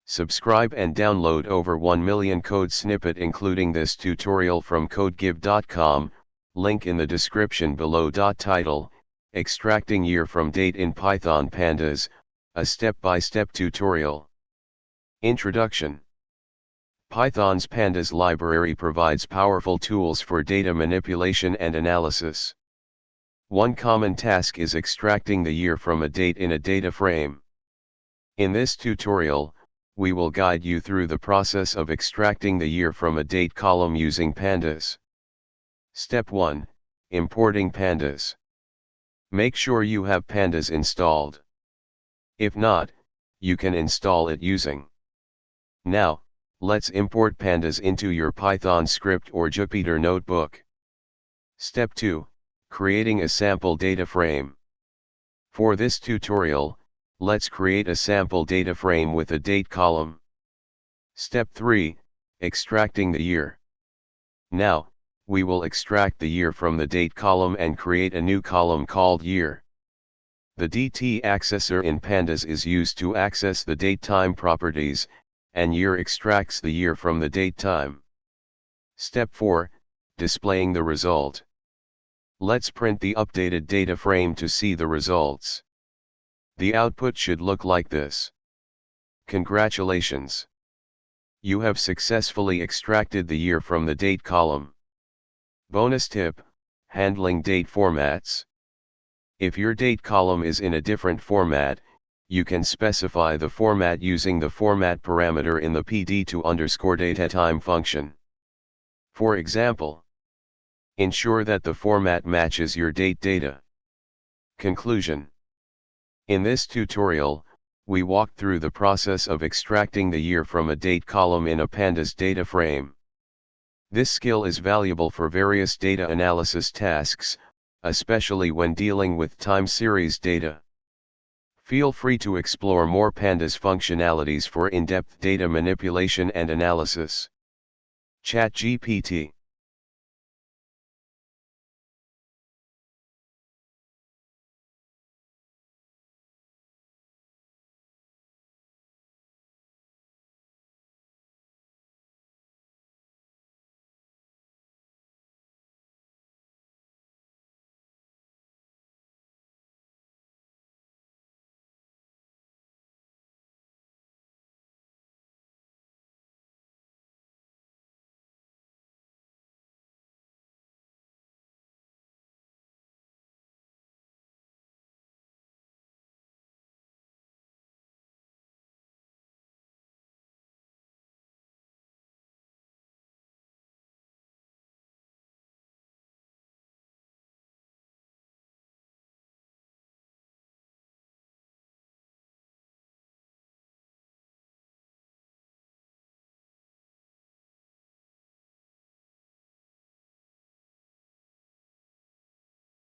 Subscribe and download over 1 million code snippet including this tutorial from codegive.com, link in the description below. Title: Extracting year from date in Python Pandas, a step-by-step tutorial. Introduction. Python's Pandas library provides powerful tools for data manipulation and analysis. One common task is extracting the year from a date in a data frame. In this tutorial, we will guide you through the process of extracting the year from a date column using pandas. Step 1. Importing pandas. Make sure you have pandas installed. If not, you can install it using. Now, let's import pandas into your Python script or Jupyter notebook. Step 2. Creating a sample data frame. For this tutorial, let's create a sample data frame with a date column. Step 3. Extracting the year. Now, we will extract the year from the date column and create a new column called year. The DT accessor in pandas is used to access the datetime properties, and year extracts the year from the datetime. Step 4. Displaying the result. Let's print the updated data frame to see the results. The output should look like this. Congratulations! You have successfully extracted the year from the date column. Bonus tip: handling date formats. If your date column is in a different format, you can specify the format using the format parameter in the pd2_datetime function. For example, ensure that the format matches your date data. Conclusion. In this tutorial, we walked through the process of extracting the year from a date column in a pandas data frame. This skill is valuable for various data analysis tasks, especially when dealing with time series data. Feel free to explore more pandas functionalities for in-depth data manipulation and analysis. ChatGPT.